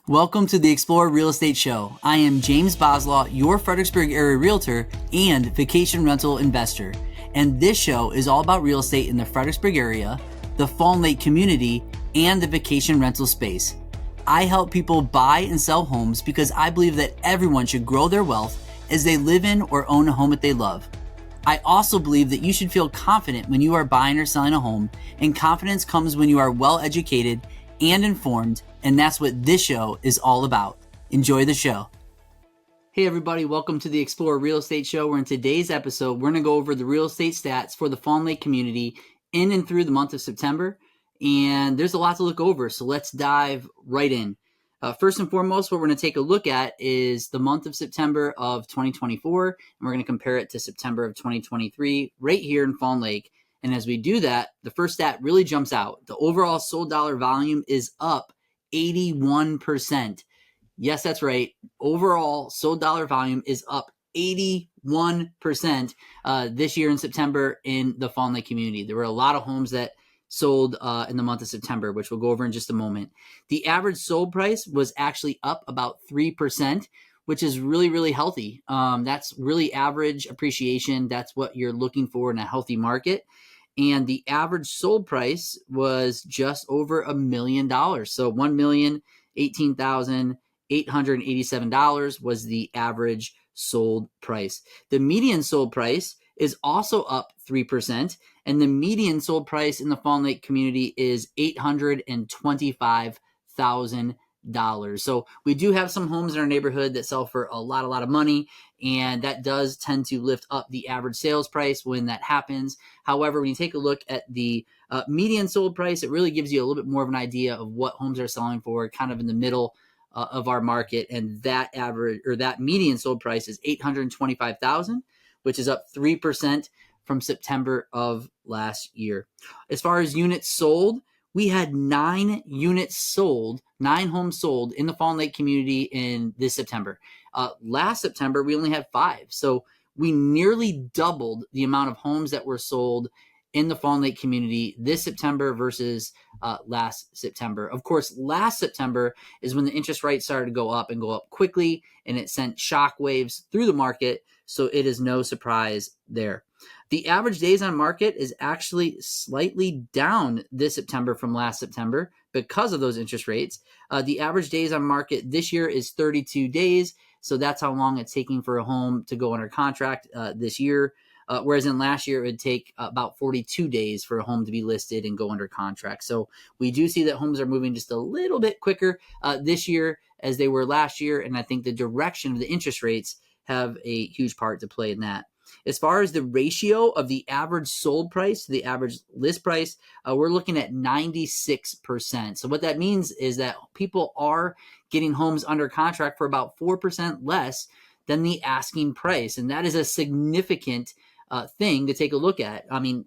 Welcome to the Explore Real Estate Show. I am James Boslaw, your Fredericksburg area realtor and vacation rental investor. And this show is all about real estate in the Fredericksburg area, the Fawn Lake Community, and the vacation rental space. I help people buy and sell homes because I believe that everyone should grow their wealth as they live in or own a home that they love. I also believe that you should feel confident when you are buying or selling a home, and confidence comes when you are well educated and informed, and that's what this show is all about. Enjoy the show. Hey everybody, welcome to the Explore Real Estate Show, where in today's episode, we're going to go over the real estate stats for the Fawn Lake community in and through the month of September, and there's a lot to look over, so let's dive right in. First and foremost, what we're going to take a look at is the month of September of 2024, and we're going to compare it to September of 2023 right here in Fawn Lake. And as we do that, the first stat really jumps out. The overall sold dollar volume is up 81%. Yes, that's right. Overall sold dollar volume is up 81% this year in September in the Fawn Lake community. There were a lot of homes that sold in the month of September, which we'll go over in just a moment. The average sold price was actually up about 3%, which is really, really healthy. That's really average appreciation. That's what you're looking for in a healthy market. And the average sold price was just over $1 million. So $1,018,887 was the average sold price. The median sold price is also up 3%, and the median sold price in the Fawn Lake community is $825,000. So we do have some homes in our neighborhood that sell for a lot of money, and that does tend to lift up the average sales price when that happens. However, when you take a look at the median sold price, it really gives you a little bit more of an idea of what homes are selling for, kind of in the middle of our market. And that average, or that median sold price, is $825,000, which is up 3% from September of last year. As far as units sold, we had 9 units sold, 9 homes sold in the Fawn Lake community in this September. Last September, we only had 5. So we nearly doubled the amount of homes that were sold in the Fawn Lake community this September versus last September. Of course, last September is when the interest rates started to go up and go up quickly, and it sent shockwaves through the market. So it is no surprise there. The average days on market is actually slightly down this September from last September because of those interest rates. The average days on market this year is 32 days. So that's how long it's taking for a home to go under contract this year. Whereas in last year, it would take about 42 days for a home to be listed and go under contract. So we do see that homes are moving just a little bit quicker this year as they were last year. And I think the direction of the interest rates have a huge part to play in that. As far as the ratio of the average sold price to the average list price, we're looking at 96%. So what that means is that people are getting homes under contract for about 4% less than the asking price. And that is a significant thing to take a look at. I mean,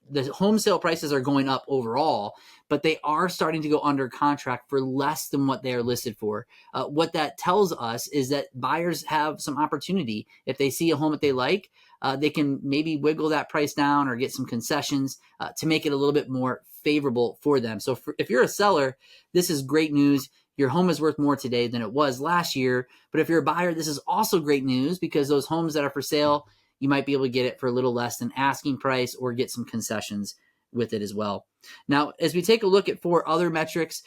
the home sale prices are going up overall, but they are starting to go under contract for less than what they are listed for. What that tells us is that buyers have some opportunity. If they see a home that they like, they can maybe wiggle that price down or get some concessions to make it a little bit more favorable for them. So if you're a seller, this is great news. Your home is worth more today than it was last year. But if you're a buyer, this is also great news, because those homes that are for sale, you might be able to get it for a little less than asking price or get some concessions with it as well. Now, as we take a look at 4 other metrics,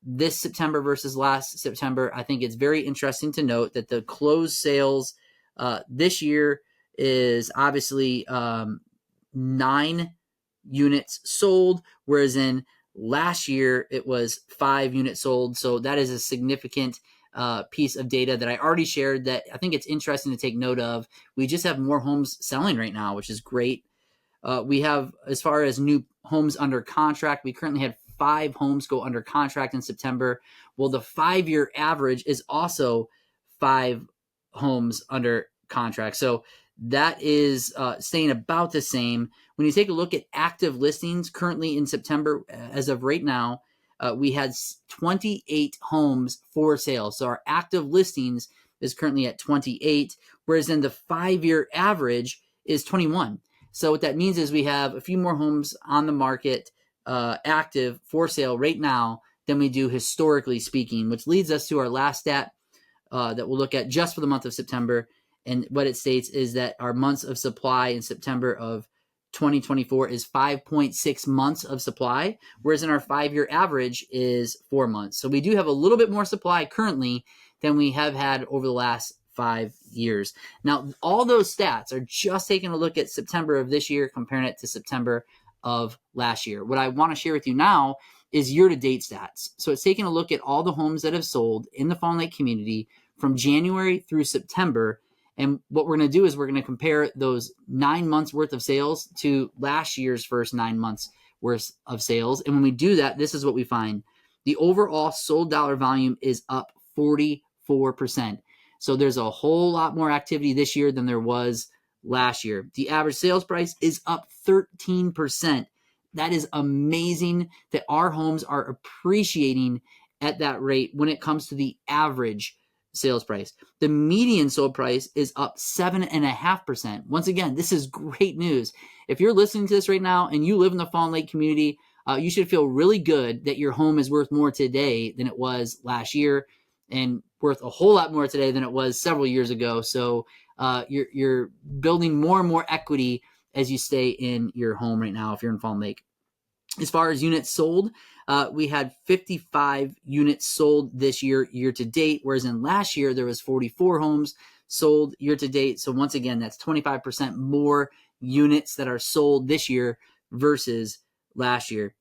this September versus last September, I think it's very interesting to note that the closed sales this year is obviously 9 units sold, whereas in last year it was 5 units sold. So that is a significant piece of data that I already shared that I think it's interesting to take note of. We just have more homes selling right now, which is great. We have, as far as new homes under contract, we currently had 5 homes go under contract in September. Well, the 5-year average is also 5 homes under contract. So that is staying about the same. When you take a look at active listings currently in September, as of right now, we had 28 homes for sale. So our active listings is currently at 28, whereas then the 5-year average is 21. So what that means is we have a few more homes on the market active for sale right now than we do historically speaking, which leads us to our last stat that we'll look at just for the month of September. And what it states is that our months of supply in September of 2024 is 5.6 months of supply, whereas in our 5-year average is 4 months. So we do have a little bit more supply currently than we have had over the last 5 years. Now, all those stats are just taking a look at September of this year, comparing it to September of last year. What I want to share with you now is year-to-date stats. So it's taking a look at all the homes that have sold in the Fawn Lake community from January through September. And what we're going to do is we're going to compare those 9 months worth of sales to last year's first 9 months worth of sales. And when we do that, this is what we find. The overall sold dollar volume is up 44%. So there's a whole lot more activity this year than there was last year. The average sales price is up 13%. That is amazing that our homes are appreciating at that rate when it comes to the average sales price. The median sold price is up 7.5%. Once again, this is great news. If you're listening to this right now and you live in the Fawn Lake community, you should feel really good that your home is worth more today than it was last year, and worth a whole lot more today than it was several years ago. So you're building more and more equity as you stay in your home right now if you're in Fawn Lake. As far as units sold, we had 55 units sold this year to date, whereas in last year there was 44 homes sold year to date. So once again, that's 25% more units that are sold this year versus last year.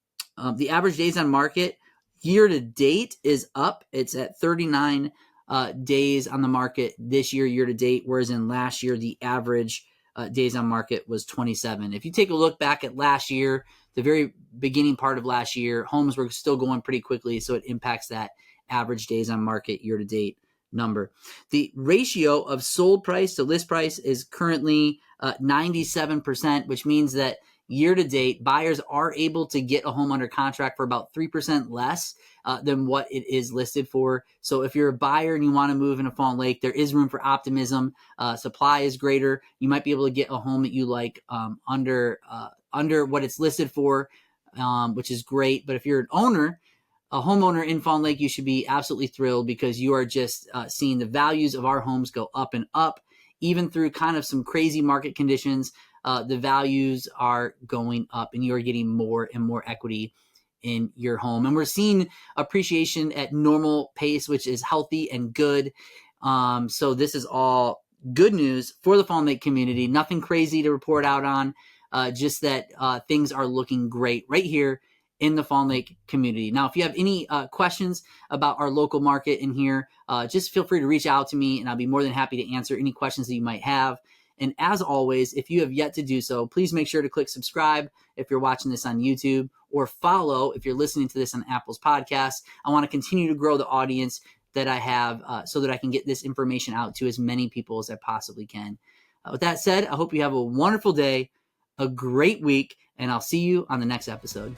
The average days on market year to date is up. It's at 39 days on the market this year to date, whereas in last year the average days on market was 27. If you take a look back at last year, the very beginning part of last year, homes were still going pretty quickly, so it impacts that average days on market year to date number. The ratio of sold price to list price is currently 97%, which means that year to date, buyers are able to get a home under contract for about 3% less than what it is listed for. So if you're a buyer and you want to move into Fawn Lake, there is room for optimism. Supply is greater. You might be able to get a home that you like under what it's listed for, which is great. But if you're a homeowner in Fawn Lake, you should be absolutely thrilled because you are just seeing the values of our homes go up and up, even through kind of some crazy market conditions. The values are going up and you're getting more and more equity in your home. And we're seeing appreciation at normal pace, which is healthy and good. So this is all good news for the Fawn Lake community. Nothing crazy to report out on, just that things are looking great right here in the Fawn Lake community. Now, if you have any questions about our local market in here, just feel free to reach out to me and I'll be more than happy to answer any questions that you might have. And as always, if you have yet to do so, please make sure to click subscribe if you're watching this on YouTube, or follow if you're listening to this on Apple's podcast. I want to continue to grow the audience that I have so that I can get this information out to as many people as I possibly can. With that said, I hope you have a wonderful day, a great week, and I'll see you on the next episode.